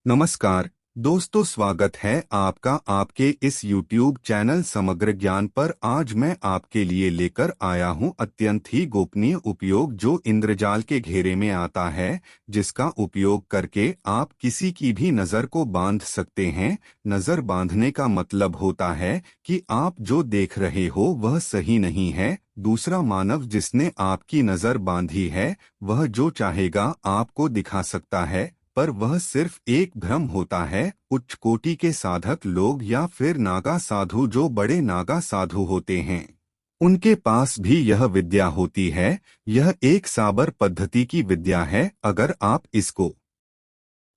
नमस्कार दोस्तों, स्वागत है आपका आपके इस YouTube चैनल समग्र ज्ञान पर। आज मैं आपके लिए लेकर आया हूं अत्यंत ही गोपनीय उपयोग जो इंद्रजाल के घेरे में आता है, जिसका उपयोग करके आप किसी की भी नज़र को बांध सकते हैं। नज़र बांधने का मतलब होता है कि आप जो देख रहे हो वह सही नहीं है। दूसरा मानव जिसने आपकी नज़र बांधी है वह जो चाहेगा आपको दिखा सकता है, पर वह सिर्फ एक भ्रम होता है। उच्च कोटि के साधक लोग या फिर नागा साधु, जो बड़े नागा साधु होते हैं, उनके पास भी यह विद्या होती है। यह एक साबर पद्धति की विद्या है। अगर आप इसको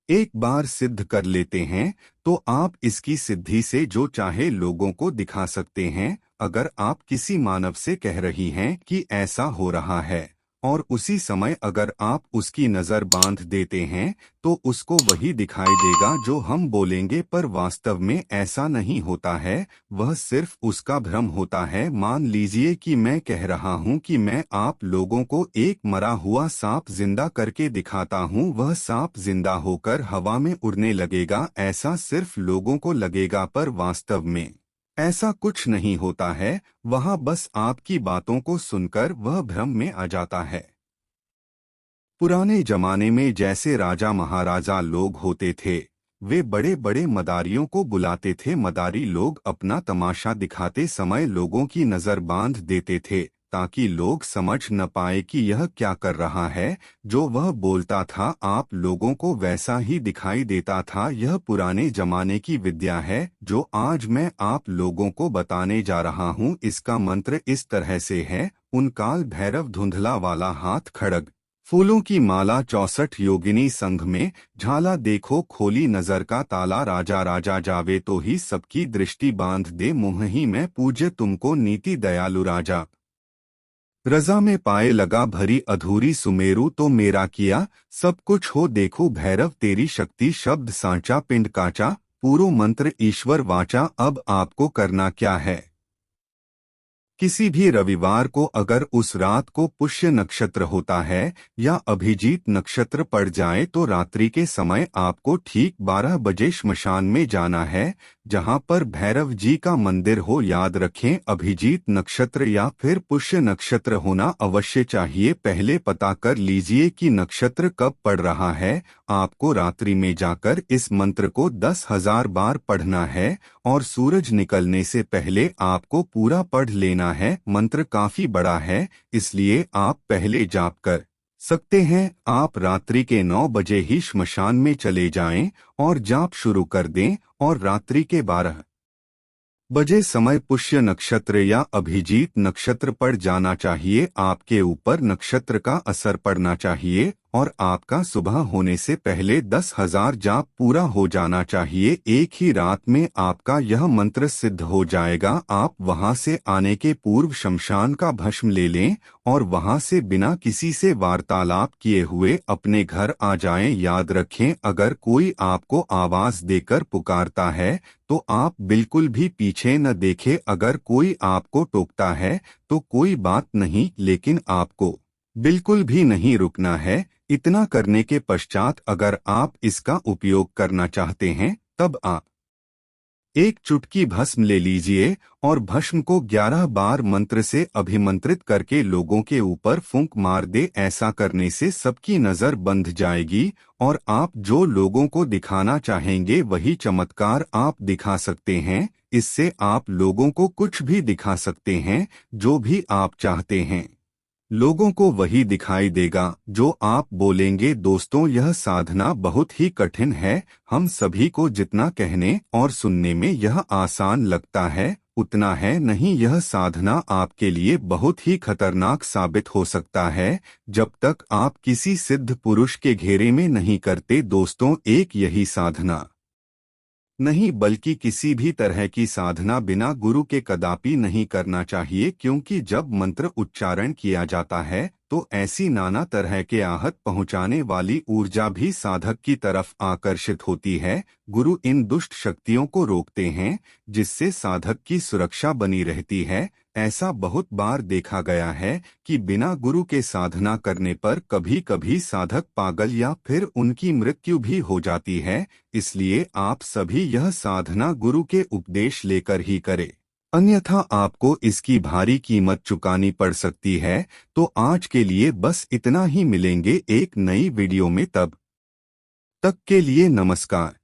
एक बार सिद्ध कर लेते हैं तो आप इसकी सिद्धि से जो चाहे लोगों को दिखा सकते हैं। अगर आप किसी मानव से कह रही हैं कि ऐसा हो रहा है और उसी समय अगर आप उसकी नज़र बांध देते हैं तो उसको वही दिखाई देगा जो हम बोलेंगे, पर वास्तव में ऐसा नहीं होता है। वह सिर्फ उसका भ्रम होता है। मान लीजिए कि मैं कह रहा हूं कि मैं आप लोगों को एक मरा हुआ सांप जिंदा करके दिखाता हूं। वह सांप जिंदा होकर हवा में उड़ने लगेगा, ऐसा सिर्फ लोगों को लगेगा, पर वास्तव में ऐसा कुछ नहीं होता है। वह बस आपकी बातों को सुनकर वह भ्रम में आ जाता है। पुराने जमाने में जैसे राजा महाराजा लोग होते थे, वे बड़े बड़े मदारियों को बुलाते थे। मदारी लोग अपना तमाशा दिखाते समय लोगों की नज़र बांध देते थे ताकि लोग समझ न पाए कि यह क्या कर रहा है। जो वह बोलता था आप लोगों को वैसा ही दिखाई देता था। यह पुराने जमाने की विद्या है जो आज मैं आप लोगों को बताने जा रहा हूँ। इसका मंत्र इस तरह से है: उन काल भैरव धुंधला वाला हाथ खड़ग, फूलों की माला 64 योगिनी संघ में, झाला देखो खोली नजर का ताला, राजा राजा जावे तो ही सबकी दृष्टि बांध दे, मुँह ही में पूज्य तुमको नीति दयालु राजा, रजा में पाए लगा भरी अधूरी सुमेरु तो मेरा किया सब कुछ हो देखो भैरव तेरी शक्ति, शब्द सांचा पिंड काचा, पूरो मंत्र ईश्वर वाचा। अब आपको करना क्या है? किसी भी रविवार को अगर उस रात को पुष्य नक्षत्र होता है या अभिजीत नक्षत्र पड़ जाए तो रात्रि के समय आपको ठीक 12 बजे श्मशान में जाना है, जहां पर भैरव जी का मंदिर हो। याद रखें, अभिजीत नक्षत्र या फिर पुष्य नक्षत्र होना अवश्य चाहिए। पहले पता कर लीजिए कि नक्षत्र कब पड़ रहा है। आपको रात्रि में जाकर इस मंत्र को 10,000 बार पढ़ना है और सूरज निकलने से पहले आपको पूरा पढ़ लेना है। मंत्र काफी बड़ा है, इसलिए आप पहले जाप कर सकते हैं। आप रात्रि के 9 बजे ही श्मशान में चले जाएं और जाप शुरू कर दें और रात्रि के 12 बजे समय पुष्य नक्षत्र या अभिजीत नक्षत्र पड़ जाना चाहिए। आपके ऊपर नक्षत्र का असर पड़ना चाहिए और आपका सुबह होने से पहले 10,000 जाप पूरा हो जाना चाहिए। एक ही रात में आपका यह मंत्र सिद्ध हो जाएगा। आप वहां से आने के पूर्व शमशान का भस्म ले लें और वहां से बिना किसी से वार्तालाप किए हुए अपने घर आ जाएं। याद रखें, अगर कोई आपको आवाज देकर पुकारता है तो आप बिल्कुल भी पीछे न देखें। अगर कोई आपको टोकता है तो कोई बात नहीं, लेकिन आपको बिल्कुल भी नहीं रुकना है। इतना करने के पश्चात अगर आप इसका उपयोग करना चाहते हैं तब आप एक चुटकी भस्म ले लीजिए और भस्म को 11 बार मंत्र से अभिमंत्रित करके लोगों के ऊपर फूंक मार दे। ऐसा करने से सबकी नजर बंध जाएगी और आप जो लोगों को दिखाना चाहेंगे वही चमत्कार आप दिखा सकते हैं। इससे आप लोगों को कुछ भी दिखा सकते हैं, जो भी आप चाहते हैं। लोगों को वही दिखाई देगा जो आप बोलेंगे। दोस्तों, यह साधना बहुत ही कठिन है। हम सभी को जितना कहने और सुनने में यह आसान लगता है उतना है नहीं। यह साधना आपके लिए बहुत ही खतरनाक साबित हो सकता है जब तक आप किसी सिद्ध पुरुष के घेरे में नहीं करते। दोस्तों, एक यही साधना नहीं बल्कि किसी भी तरह की साधना बिना गुरु के कदापि नहीं करना चाहिए, क्योंकि जब मंत्र उच्चारण किया जाता है तो ऐसी नाना तरह के आहत पहुंचाने वाली ऊर्जा भी साधक की तरफ आकर्षित होती है। गुरु इन दुष्ट शक्तियों को रोकते हैं, जिससे साधक की सुरक्षा बनी रहती है। ऐसा बहुत बार देखा गया है कि बिना गुरु के साधना करने पर कभी कभी साधक पागल या फिर उनकी मृत्यु भी हो जाती है। इसलिए आप सभी यह साधना गुरु के उपदेश लेकर ही करें, अन्यथा आपको इसकी भारी कीमत चुकानी पड़ सकती है। तो आज के लिए बस इतना ही, मिलेंगे एक नई वीडियो में, तब तक के लिए नमस्कार।